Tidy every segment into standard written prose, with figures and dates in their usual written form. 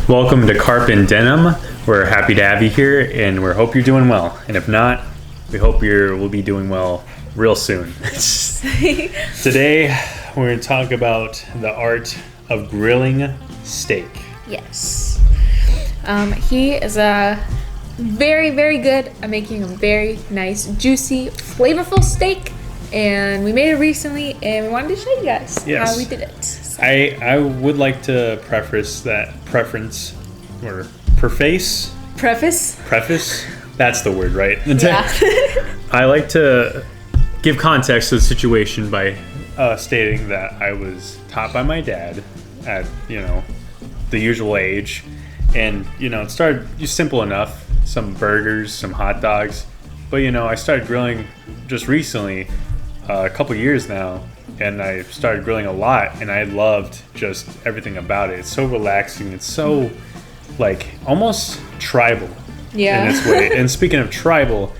Welcome to Carp and Denim. We're happy to have you here, and we hope you're doing well. And if not, we hope we'll be doing well real soon. Today, we're going to talk about the art of grilling steak. Yes. He is very, very good at making a very nice, juicy, flavorful steak. And we made it recently, and we wanted to show you guys how we did it. So. I would like to preface, that's the word, right? Yeah. I like to give context to the situation by stating that I was taught by my dad at, the usual age. And, it started simple enough, some burgers, some hot dogs. But, I started grilling just recently, a couple years now, and I started grilling a lot, and I loved just everything about it. It's so relaxing. It's so, almost tribal in its way. And speaking of tribal,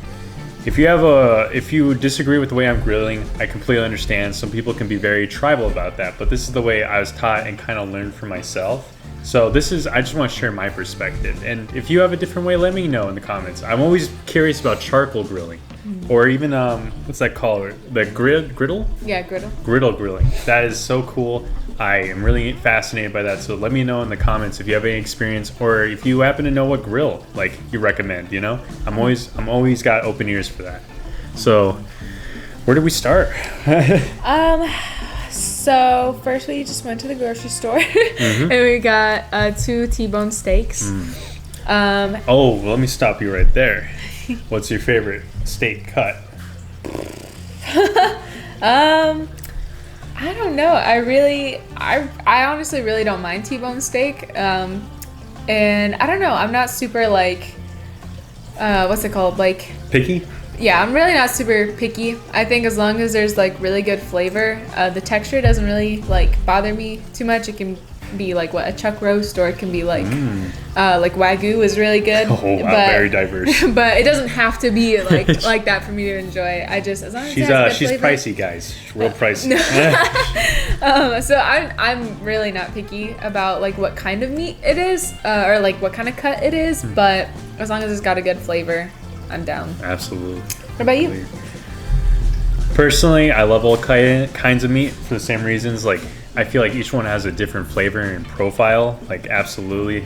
if you disagree with the way I'm grilling, I completely understand. Some people can be very tribal about that, but this is the way I was taught and kind of learned for myself. So I just want to share my perspective. And if you have a different way, let me know in the comments. I'm always curious about charcoal grilling. Or even, what's that called? The griddle? Yeah, griddle. Griddle grilling. That is so cool. I am really fascinated by that. So let me know in the comments if you have any experience, or if you happen to know what grill you recommend. I'm always got open ears for that. So where do we start? So first we just went to the grocery store and we got 2 T-bone steaks. Let me stop you right there. What's your favorite steak cut? I don't know. I honestly really don't mind T-bone steak. And I don't know. I'm not super what's it called? Picky? Yeah, I'm really not super picky. I think as long as there's really good flavor, the texture doesn't really bother me too much. It can be a chuck roast, or it can be Wagyu is really good. Oh, wow, very diverse. But it doesn't have to be like that for me to enjoy. I just, as long as it has good she's flavor. pricey, guys. She's real pricey. So I'm really not picky about what kind of meat it is, or what kind of cut it is. But as long as it's got a good flavor, I'm down. Absolutely. What about you? Personally, I love all kinds of meat for the same reasons. I feel like each one has a different flavor and profile. Absolutely.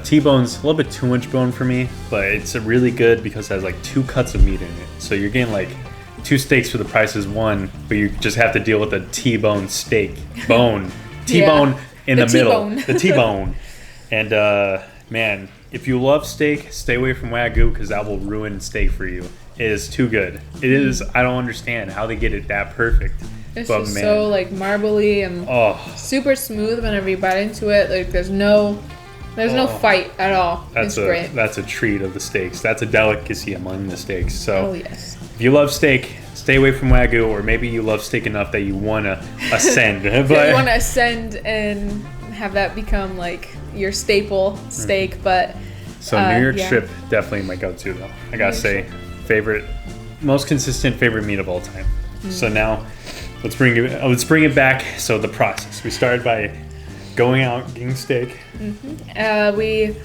T-bone's a little bit too much bone for me, but it's really good because it has 2 cuts of meat in it. So you're getting 2 steaks for the price of 1, but you just have to deal with a T-bone steak. Bone. T-bone in the middle. The T-bone. And man, if you love steak, stay away from Wagyu because that will ruin steak for you. It is too good. It is. I don't understand how they get it that perfect. It's just so marbly and super smooth whenever you bite into it. There's no fight at all. It's great. That's a treat of the steaks. That's a delicacy among the steaks. So yes. If you love steak, stay away from Wagyu, or maybe you love steak enough that you want to ascend. But you want to ascend and have that become your staple steak. But New York strip definitely my go-to though. I gotta say, most consistent favorite meat of all time. So now let's bring it back. So the process. We started by going out getting steak. We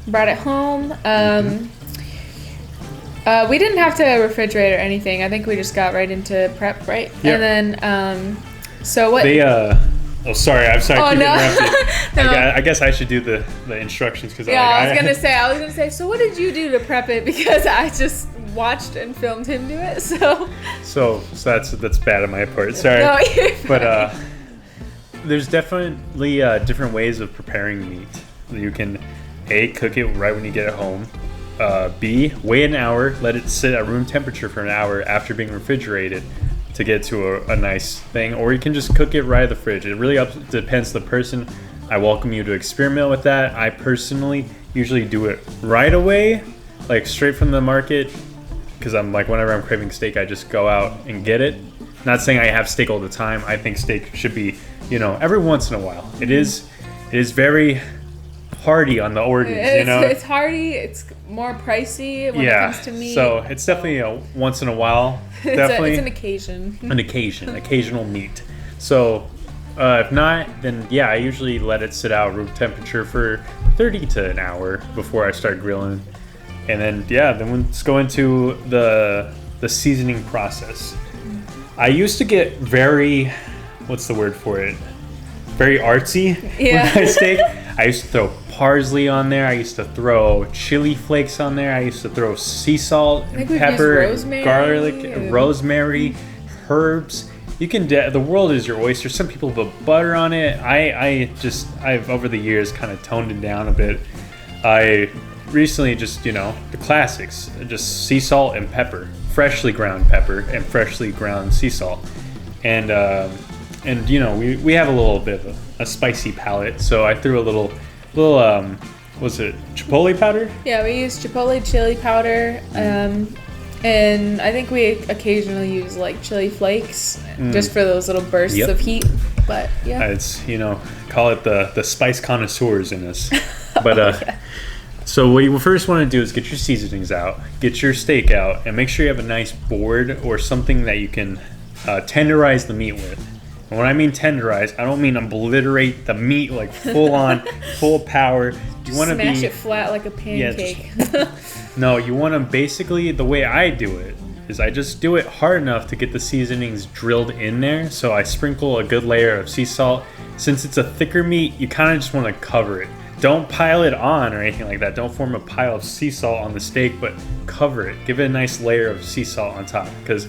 brought it home. We didn't have to refrigerate or anything. I think we just got right into prep, right? Yep. And then so what? I'm sorry. Oh, I keep interrupting. No. I guess I should do the instructions because I was gonna say. So what did you do to prep it? Because I just watched and filmed him do it. So that's bad on my part. Sorry. No, you're fine. But there's definitely different ways of preparing meat. You can cook it right when you get it home. B, wait an hour, let it sit at room temperature for an hour after being refrigerated to get to a nice thing, or you can just cook it right at the fridge. It really depends on the person. I welcome you to experiment with that. I personally usually do it right away, straight from the market, because I'm whenever I'm craving steak, I just go out and get it. Not saying I have steak all the time. I think steak should be, every once in a while. It is very hardy on the organs, It's hardy. It's more pricey when it comes to meat. So it's definitely a once in a while. Definitely, it's an occasion. Occasional meat. So If not, then yeah, I usually let it sit out room temperature for 30 to an hour before I start grilling. And then let's go into the seasoning process. I used to get very, what's the word for it? Very artsy with my steak. I used to throw parsley on there. I used to throw chili flakes on there. I used to throw sea salt, and pepper, garlic, rosemary, herbs. You can the world is your oyster. Some people put butter on it. I've over the years kind of toned it down a bit. I recently just, the classics, just sea salt and pepper, freshly ground pepper and freshly ground sea salt. And we have a little bit of a spicy palate, so I threw a little was it chipotle powder? Yeah, we use chipotle chili powder, and I think we occasionally use like chili flakes just for those little bursts of heat. But yeah, it's call it the spice connoisseurs in us. But so what you first want to do is get your seasonings out, get your steak out, and make sure you have a nice board or something that you can tenderize the meat with. And when I mean tenderize, I don't mean obliterate the meat like full on, full power. You want to smash it flat like a pancake. No, you want to basically, the way I do it is I just do it hard enough to get the seasonings drilled in there. So I sprinkle a good layer of sea salt. Since it's a thicker meat, you kind of just want to cover it. Don't pile it on or anything like that. Don't form a pile of sea salt on the steak, but cover it. Give it a nice layer of sea salt on top, because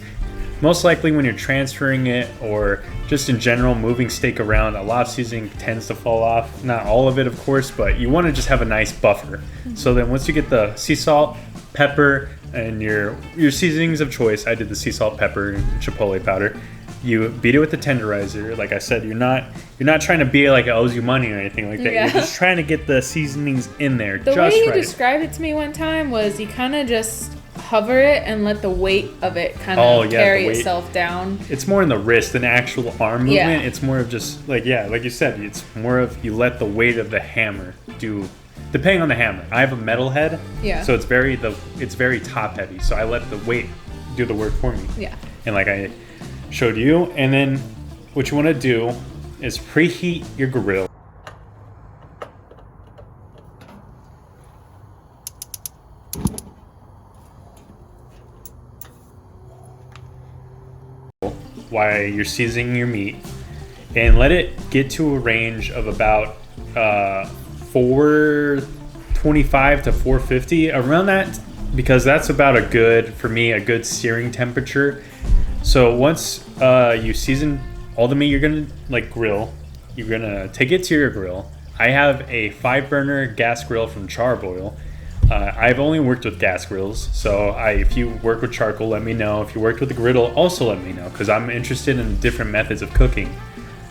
most likely when you're transferring it or just in general moving steak around, a lot of seasoning tends to fall off. Not all of it, of course, but you want to just have a nice buffer. So then once you get the sea salt, pepper, and your seasonings of choice, I did the sea salt, pepper, and chipotle powder. You beat it with the tenderizer. Like I said, you're not trying to be like it owes you money or anything like that. Yeah. You're just trying to get the seasonings in there. The way you described it to me one time was you kind of just hover it and let the weight of it kind of carry itself down. It's more in the wrist than actual arm movement. Yeah. It's more of just like you said, it's more of you let the weight of the hammer do, depending on the hammer. I have a metal head, so it's very top heavy. So I let the weight do the work for me. Yeah. And like I showed you, and then what you want to do is preheat your grill. While you're seasoning your meat, and let it get to a range of about 425 to 450, around that, because that's about a good searing temperature. So once you season all the meat you're gonna grill, you're gonna take it to your grill. I have a 5-burner gas grill from Char-Broil. I've only worked with gas grills, so if you work with charcoal, let me know. If you worked with a griddle, also let me know, because I'm interested in different methods of cooking.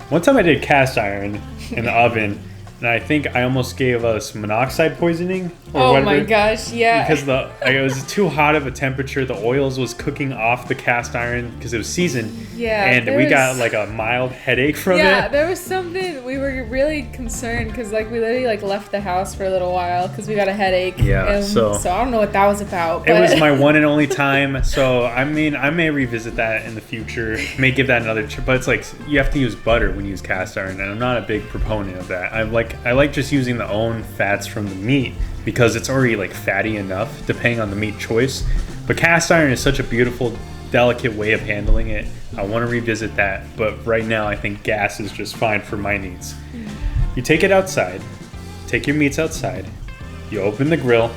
One time I did cast iron in the oven, and I think I almost gave us monoxide poisoning or whatever. Oh my gosh, yeah. Because it was too hot of a temperature. The oils was cooking off the cast iron because it was seasoned. Yeah. And we got like a mild headache from it. Yeah, there was something, we were really concerned because we literally left the house for a little while because we got a headache. Yeah. So I don't know what that was about. It was my one and only time. So I mean, I may revisit that in the future. May give that another trip. But it's like you have to use butter when you use cast iron, and I'm not a big proponent of that. I like just using the own fats from the meat because it's already fatty enough depending on the meat choice. But cast iron is such a beautiful, delicate way of handling it. I want to revisit that, but right now I think gas is just fine for my needs. You take it outside, take your meats outside, you open the grill,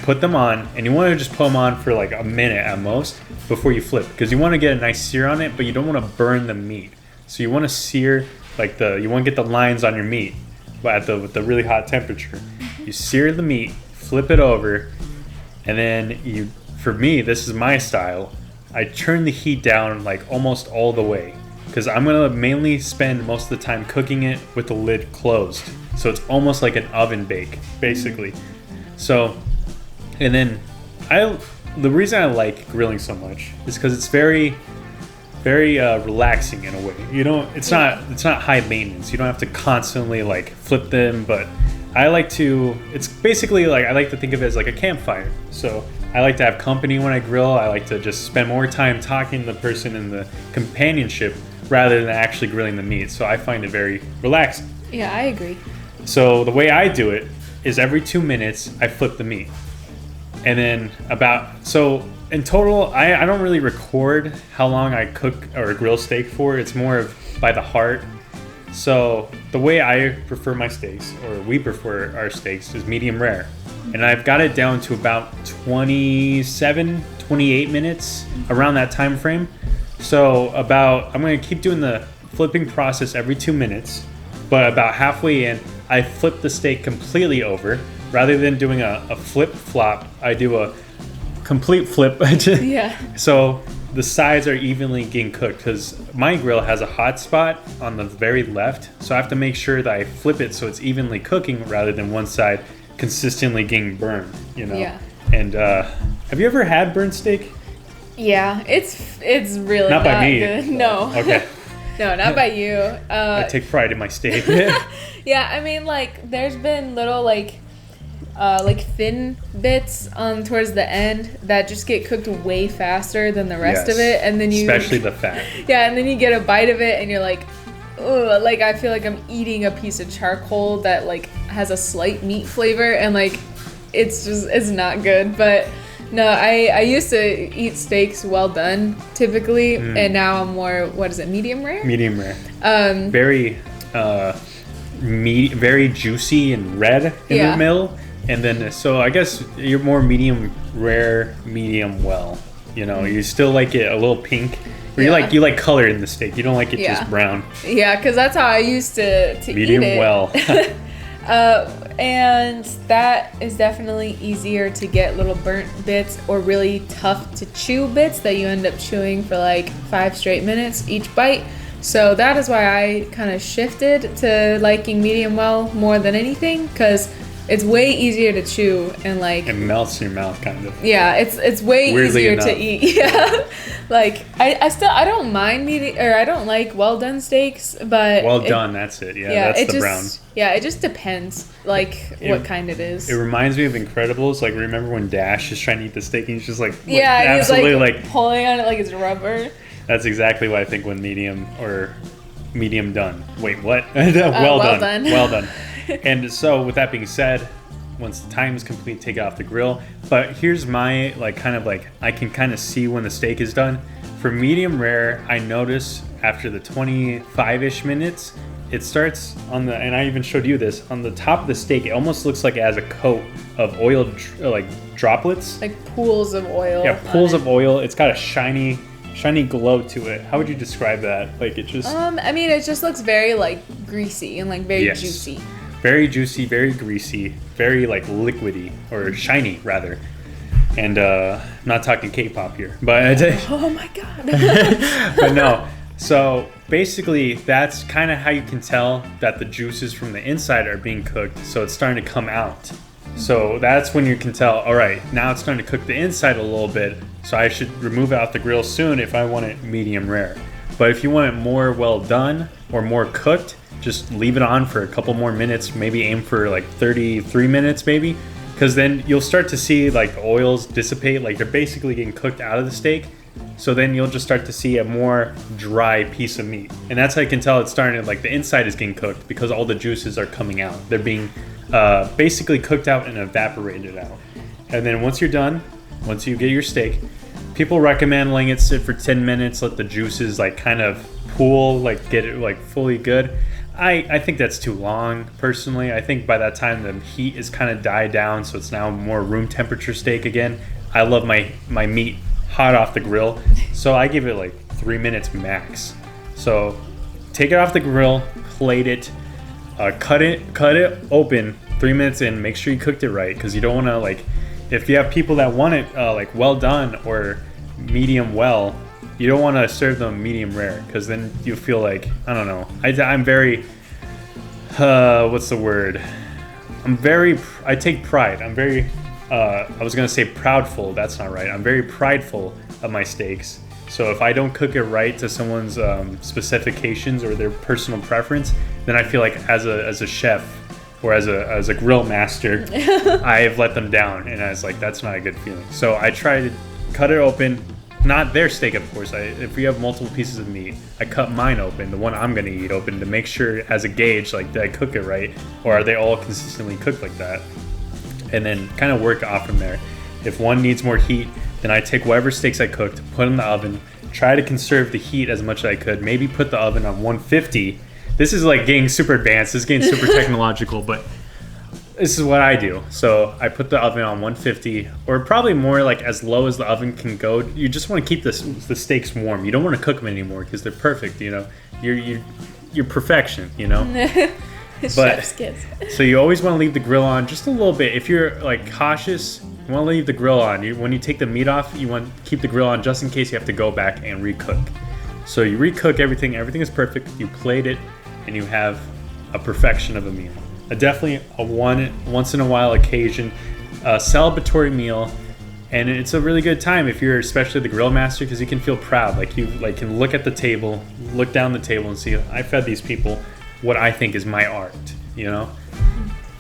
put them on, and you want to just put them on for a minute at most before you flip, because you want to get a nice sear on it, but you don't want to burn the meat. So you want to sear you want to get the lines on your meat, but with the really hot temperature. You sear the meat, flip it over, and then for me, this is my style, I turn the heat down almost all the way, because I'm going to mainly spend most of the time cooking it with the lid closed. So it's almost like an oven bake, basically. So, and then the reason I like grilling so much is because it's very, very relaxing in a way. It's not high maintenance. You don't have to constantly flip them, but it's basically I like to think of it as a campfire. So I like to have company when I grill. I like to just spend more time talking to the person, and the companionship rather than actually grilling the meat. So I find it very relaxing. Yeah, I agree. So the way I do it is every 2 minutes I flip the meat. And then so in total, I don't really record how long I cook or grill steak for. It's more of by the heart. So the way I prefer my steaks, or we prefer our steaks, is medium rare. And I've got it down to about 27, 28 minutes, around that time frame. So I'm going to keep doing the flipping process every 2 minutes, but about halfway in, I flip the steak completely over. Rather than doing a flip flop, I do a complete flip. Yeah. So the sides are evenly getting cooked, because my grill has a hot spot on the very left. So I have to make sure that I flip it so it's evenly cooking rather than one side consistently getting burned, you know? Yeah. And have you ever had burnt steak? Yeah, it's really Not by me. good. No. Okay. No, not by you. I take pride in my steak. Yeah, I mean, like, there's been little, like thin bits towards the end that just get cooked way faster than the rest of it, and then especially the fat. Yeah, and then you get a bite of it, and you're like, ugh, like, I feel like I'm eating a piece of charcoal that, like, has a slight meat flavor, and, like, it's not good. But no, I used to eat steaks well done typically, and now I'm more, what is it, medium rare? Medium rare. Very very juicy and red in the middle. And then, so I guess you're more medium rare, medium well. You know, you still like it a little pink. Or you like color in the steak. You don't like it just brown. Yeah, because that's how I used to medium eat it. well. And that is definitely easier to get little burnt bits or really tough to chew bits that you end up chewing for like 5 straight minutes each bite. So that is why I kind of shifted to liking medium well more than anything, because it's way easier to chew and like it melts in your mouth, kind of. Yeah, it's way Weirdly easier enough. to eat. Yeah, like I don't mind I don't like well done steaks, but done. That's it. Yeah, that's the brown. Yeah, it just depends, like what kind it is. It reminds me of Incredibles. Like, remember when Dash is trying to eat the steak and he's just like absolutely like pulling on it like it's rubber. That's exactly what I think when medium or medium done. Wait, what? Well done. Well done. And so with that being said, once the time is complete, take it off the grill. But here's my I can kind of see when the steak is done. For medium rare, I notice after the 25-ish minutes, it starts and I even showed you this, on the top of the steak, it almost looks like it has a coat of oil, droplets. Like pools of oil. Yeah, pools of oil. It's got a shiny glow to it. How would you describe that? Like, it just... I mean, it just looks very, like, greasy and, like, very juicy. Very juicy, very greasy, very, like, liquidy, or shiny, rather. And, I'm not talking K-pop here, but... Oh, my God. But no. So, basically, that's kind of how you can tell that the juices from the inside are being cooked, so it's starting to come out. So that's when you can tell, all right, now it's starting to cook the inside a little bit, so I should remove it off the grill soon if I want it medium rare. But if you want it more well done or more cooked, just leave it on for a couple more minutes, maybe aim for like 33 minutes maybe, because then you'll start to see like the oils dissipate, like they're basically getting cooked out of the steak. So then you'll just start to see a more dry piece of meat. And that's how you can tell it's starting to, like, the inside is getting cooked because all the juices are coming out. They're being basically cooked out and evaporated out. And then once you're done, once you get your steak, people recommend letting it sit for 10 minutes, let the juices like kind of pool, like get it like fully good. I think that's too long, personally. I think by that time the heat is kind of died down, so it's now more room temperature steak again. I love my meat hot off the grill, so I give it like 3 minutes max. So take it off the grill, plate it, cut it open 3 minutes in. Make sure you cooked it right, because you don't want to, like, if you have people that want it like well done or medium well, you don't want to serve them medium rare, because then you feel like, I don't know, I'm very what's the word, I take pride. I'm very I was gonna say proudful. That's not right. I'm very prideful of my steaks. So if I don't cook it right to someone's specifications or their personal preference, then I feel like as a chef or as a grill master, I have let them down, and I was like, that's not a good feeling. So I try to cut it open, not their steak, of course. If we have multiple pieces of meat, I cut mine open, the one I'm gonna eat open, to make sure as a gauge, like, did I cook it right, or are they all consistently cooked like that? And then kind of work off from there. If one needs more heat, then I take whatever steaks I cooked, put in the oven, try to conserve the heat as much as I could. Maybe put the oven on 150. This is like getting super advanced. This is getting super technological, but this is what I do. So I put the oven on 150, or probably more, like as low as the oven can go. You just want to keep the steaks warm. You don't want to cook them anymore because they're perfect. You know, you're perfection. You know. Chef's kiss. So you always want to leave the grill on just a little bit. If you're like cautious, you want to leave the grill on. When you take the meat off, you want to keep the grill on just in case you have to go back and recook. So you recook everything. Everything is perfect. You plate it, and you have a perfection of a meal. Definitely a once in a while occasion, a celebratory meal, and it's a really good time if you're especially the grill master, because you can feel proud. Like you can look at the table, look down the table, and see, I fed these people what I think is my art, you know?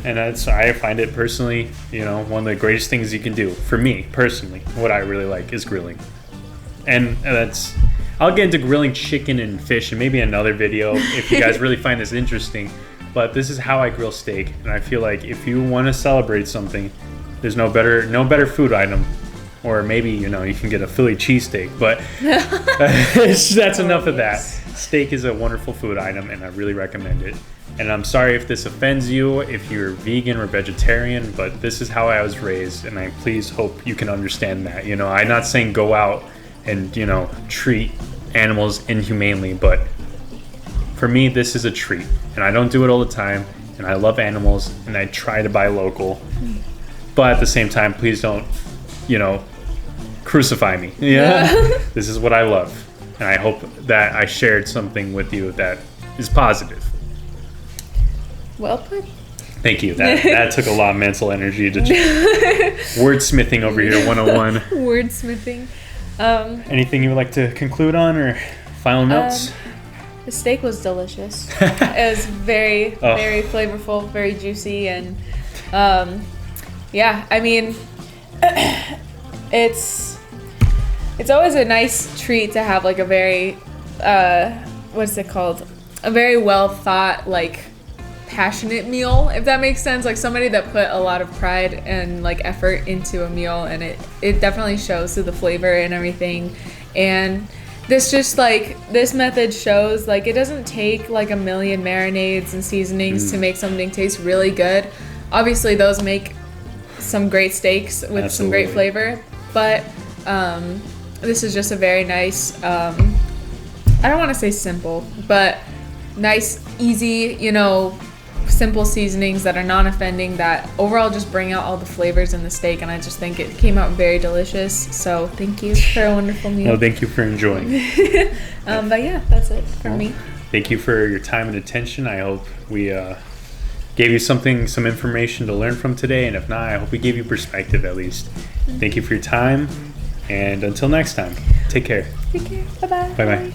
And I find it personally, you know, one of the greatest things you can do. For me, personally, what I really like is grilling. And I'll get into grilling chicken and fish in maybe another video if you guys really find this interesting. But this is how I grill steak. And I feel like if you want to celebrate something, there's no better food item. Or maybe, you know, you can get a Philly cheesesteak, but that's enough of that. Steak is a wonderful food item, and I really recommend it. And I'm sorry if this offends you, if you're vegan or vegetarian, but this is how I was raised, and I please hope you can understand that. You know, I'm not saying go out and, you know, treat animals inhumanely, but for me, this is a treat, and I don't do it all the time, and I love animals, and I try to buy local, but at the same time, please don't, you know, crucify me. Yeah. This is what I love, and I hope that I shared something with you that is positive. Well put. Thank you. That took a lot of mental energy to wordsmithing over here, 101. Wordsmithing. Anything you would like to conclude on, or final notes? The steak was delicious. It was very, very flavorful, very juicy, and yeah, I mean, it's always a nice treat to have like a very what's it called? A very well thought, like, passionate meal, if that makes sense. Like somebody that put a lot of pride and like effort into a meal, and it definitely shows through the flavor and everything. And this method shows like it doesn't take like a million marinades and seasonings to make something taste really good. Obviously those make some great steaks with some great flavor, but this is just a very nice, I don't want to say simple, but nice, easy, you know, simple seasonings that are non-offending, that overall just bring out all the flavors in the steak, and I just think it came out very delicious. So thank you for a wonderful meal. No, thank you for enjoying. But yeah, that's it for me. Thank you for your time and attention. I hope we gave you some information to learn from today, and if not, I hope we gave you perspective at least. Thank you for your time, and until next time, take care. Take care. Bye-bye. Bye-bye.